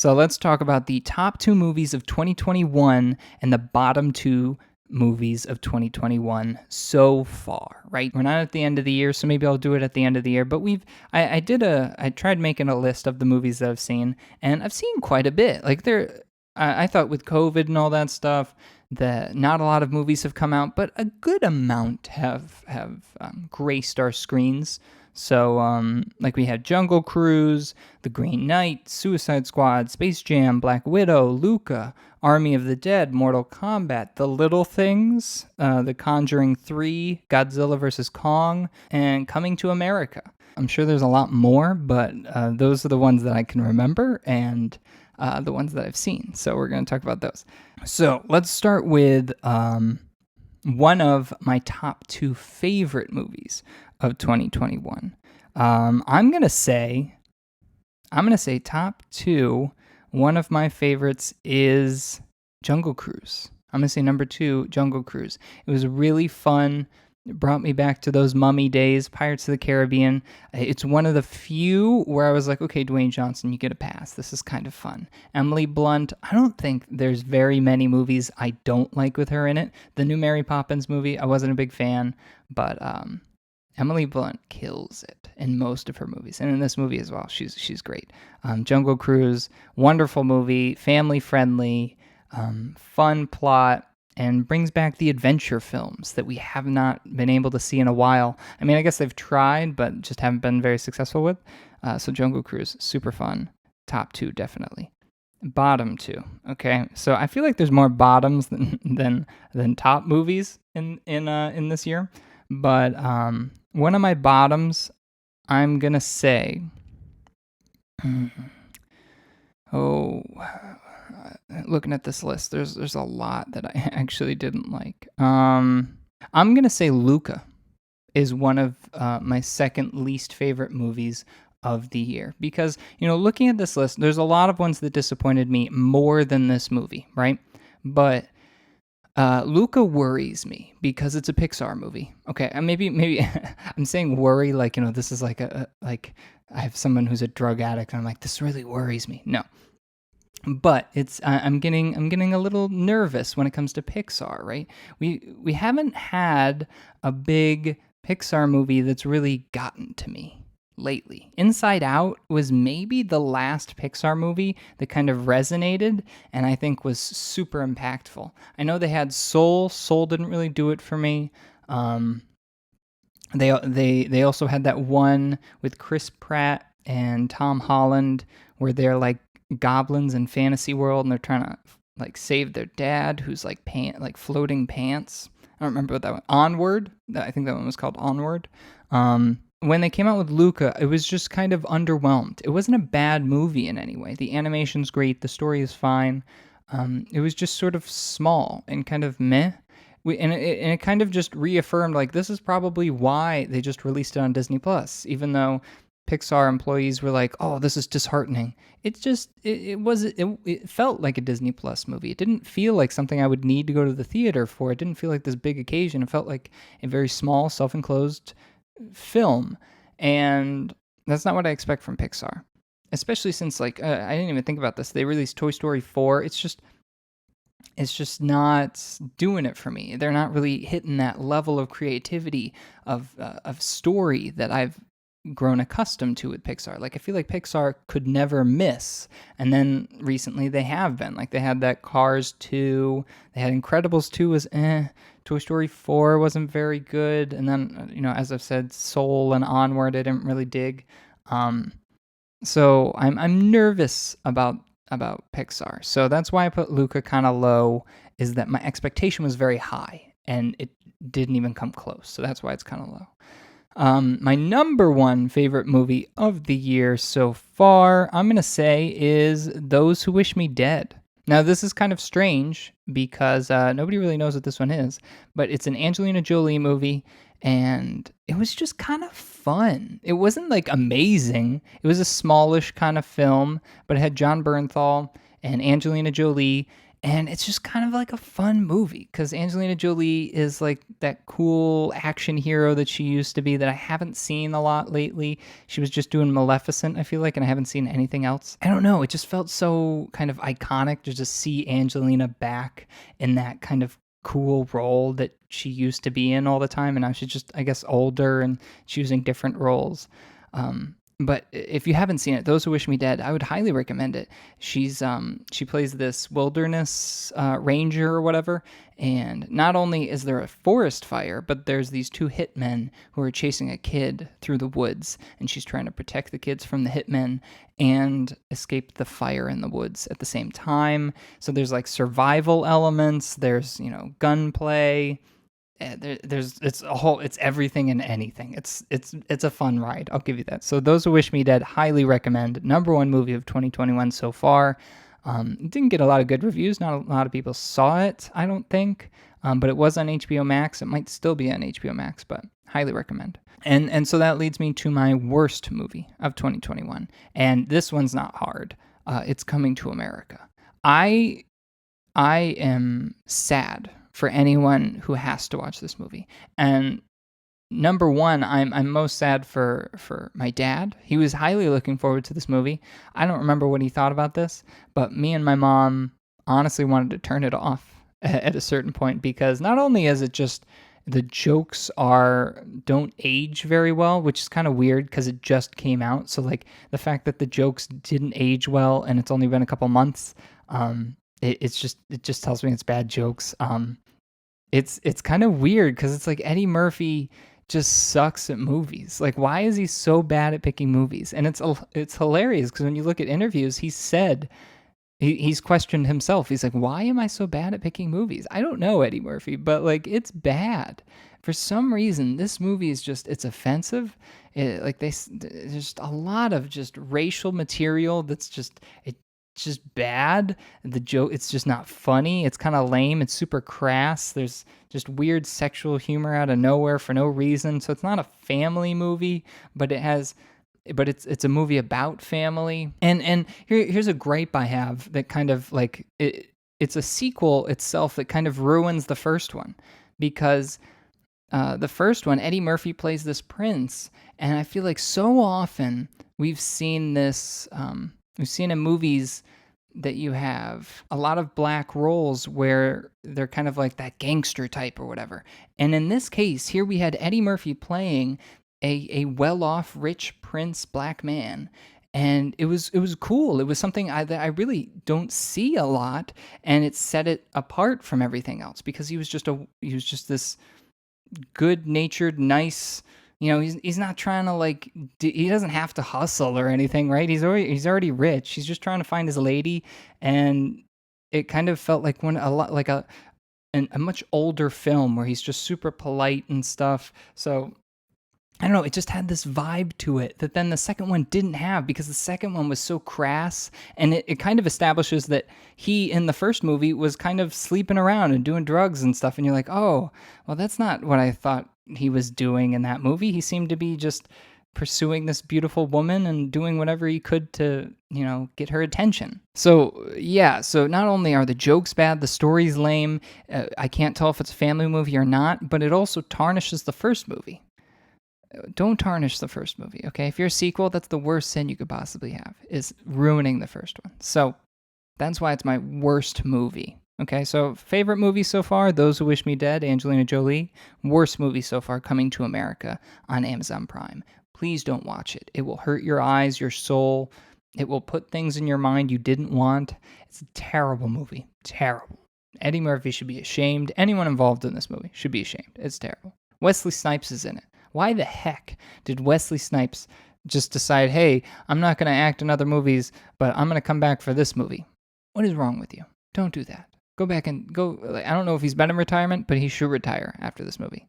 So let's talk about the top 2 movies of 2021 and the bottom 2 movies of 2021 so far, right? We're not at the end of the year, so maybe I'll do it at the end of the year, but I tried making a list of the movies that I've seen, and I've seen quite a bit. I thought with COVID and all that stuff, that not a lot of movies have come out, but a good amount have graced our screens. So, like we had Jungle Cruise, The Green Knight, Suicide Squad, Space Jam, Black Widow, Luca, Army of the Dead, Mortal Kombat, The Little Things, The Conjuring 3, Godzilla vs. Kong, and Coming to America. I'm sure there's a lot more, but those are the ones that I can remember and the ones that I've seen. So we're going to talk about those. So let's start with one of my top 2 favorite movies of 2021. I'm gonna say top 2. One of my favorites is Jungle Cruise. I'm gonna say number 2, Jungle Cruise. It was really fun. It brought me back to those mummy days, Pirates of the Caribbean. It's one of the few where I was like, okay, Dwayne Johnson, you get a pass. This is kind of fun. Emily Blunt, I don't think there's very many movies I don't like with her in it. The new Mary Poppins movie, I wasn't a big fan, but Emily Blunt kills it in most of her movies, and in this movie as well. She's great. Jungle Cruise, wonderful movie, family friendly, fun plot, and brings back the adventure films that we have not been able to see in a while. I mean, I guess they've tried, but just haven't been very successful with. So Jungle Cruise, super fun. Top 2, definitely. Bottom 2. Okay, so I feel like there's more bottoms than top movies in this year, but one of my bottoms, I'm gonna say, looking at this list, there's a lot that I actually didn't like. I'm gonna say Luca is one of my second least favorite movies of the year, because looking at this list, there's a lot of ones that disappointed me more than this movie, right? But Luca worries me because it's a Pixar movie. Okay, and maybe I'm saying worry like this is like I have someone who's a drug addict and I'm like, this really worries me. No, but I'm getting a little nervous when it comes to Pixar, right? We haven't had a big Pixar movie that's really gotten to me lately. Inside Out was maybe the last Pixar movie that kind of resonated and I think was super impactful. I know they had Soul. Soul didn't really do it for me. They also had that one with Chris Pratt and Tom Holland where they're like goblins in fantasy world and they're trying to like save their dad who's like floating pants. I don't remember what that one. Onward. I think that one was called Onward. When they came out with Luca, it was just kind of underwhelmed. It wasn't a bad movie in any way. The animation's great. The story is fine. It was just sort of small and kind of meh. And it kind of just reaffirmed, like, this is probably why they just released it on Disney+, even though Pixar employees were like, oh, this is disheartening. It felt like a Disney+ movie. It didn't feel like something I would need to go to the theater for. It didn't feel like this big occasion. It felt like a very small, self-enclosed film, and that's not what I expect from Pixar, especially since I didn't even think about this. They released Toy Story 4. It's just not doing it for me. They're not really hitting that level of creativity of story that I've grown accustomed to with Pixar. Like, I feel like Pixar could never miss, and then recently they have been. Like, they had that Cars 2, they had Incredibles 2 was Toy Story 4 wasn't very good, and then, as I've said, Soul and Onward I didn't really dig. So I'm nervous about Pixar. So that's why I put Luca kind of low, is that my expectation was very high, and it didn't even come close. So that's why it's kind of low. My number 1 favorite movie of the year so far, I'm going to say, is Those Who Wish Me Dead. Now, this is kind of strange because nobody really knows what this one is, but it's an Angelina Jolie movie, and it was just kind of fun. It wasn't like amazing. It was a smallish kind of film, but it had Jon Bernthal and Angelina Jolie, And it's just kind of like a fun movie because Angelina Jolie is like that cool action hero that she used to be that I haven't seen a lot lately. She was just doing Maleficent, I feel like, and I haven't seen anything else. I don't know. It just felt so kind of iconic to just see Angelina back in that kind of cool role that she used to be in all the time. And now she's just, I guess, older and choosing different roles. But if you haven't seen it, Those Who Wish Me Dead, I would highly recommend it. She plays this wilderness ranger or whatever, and not only is there a forest fire, but there's these two hitmen who are chasing a kid through the woods, and she's trying to protect the kids from the hitmen and escape the fire in the woods at the same time. So there's like survival elements, there's, gunplay. It's everything and anything. It's a fun ride. I'll give you that. So Those Who Wish Me Dead, highly recommend. Number one movie of 2021 so far. It didn't get a lot of good reviews. Not a lot of people saw it, I don't think. But it was on HBO Max. It might still be on HBO Max, but highly recommend. And so that leads me to my worst movie of 2021. And this one's not hard. It's Coming to America. I am sad for anyone who has to watch this movie. And number one, I'm most sad for my dad. He was highly looking forward to this movie. I don't remember what he thought about this, but me and my mom honestly wanted to turn it off at a certain point because not only is it just the jokes don't age very well, which is kind of weird because it just came out. So like the fact that the jokes didn't age well and it's only been a couple months, it just tells me it's bad jokes. It's kind of weird because it's like Eddie Murphy just sucks at movies. Like, why is he so bad at picking movies? And it's hilarious because when you look at interviews, he said he's questioned himself. He's like, why am I so bad at picking movies? I don't know, Eddie Murphy, but like it's bad. For some reason, this movie is it's offensive. There's just a lot of just racial material that's just bad. The joke, it's just not funny. It's kind of lame. It's super crass. There's just weird sexual humor out of nowhere for no reason. So it's not a family movie, but it's a movie about family. And here's a gripe I have that kind of like it's a sequel itself that kind of ruins the first one because the first one, Eddie Murphy plays this prince, and I feel like so often we've seen this. We've seen in movies that you have a lot of black roles where they're kind of like that gangster type or whatever. And in this case, here we had Eddie Murphy playing a well-off, rich prince black man. And it was cool. It was something that I really don't see a lot, and it set it apart from everything else because he was just this good-natured, nice. He's not trying to he doesn't have to hustle or anything, right? He's already rich. He's just trying to find his lady, and it kind of felt like a much older film where he's just super polite and stuff. So I don't know, it just had this vibe to it that then the second one didn't have because the second one was so crass, and it kind of establishes that he in the first movie was kind of sleeping around and doing drugs and stuff, and you're like, oh, well, that's not what I thought he was doing in that movie. He seemed to be just pursuing this beautiful woman and doing whatever he could to, get her attention. So, yeah, so not only are the jokes bad, the story's lame, I can't tell if it's a family movie or not, but it also tarnishes the first movie. Don't tarnish the first movie, okay? If you're a sequel, that's the worst sin you could possibly have, is ruining the first one. So that's why it's my worst movie. Okay, so favorite movie so far, Those Who Wish Me Dead, Angelina Jolie. Worst movie so far, Coming to America on Amazon Prime. Please don't watch it. It will hurt your eyes, your soul. It will put things in your mind you didn't want. It's a terrible movie. Terrible. Eddie Murphy should be ashamed. Anyone involved in this movie should be ashamed. It's terrible. Wesley Snipes is in it. Why the heck did Wesley Snipes just decide, hey, I'm not going to act in other movies, but I'm going to come back for this movie? What is wrong with you? Don't do that. Go back and go. I don't know if he's been in retirement, but he should retire after this movie.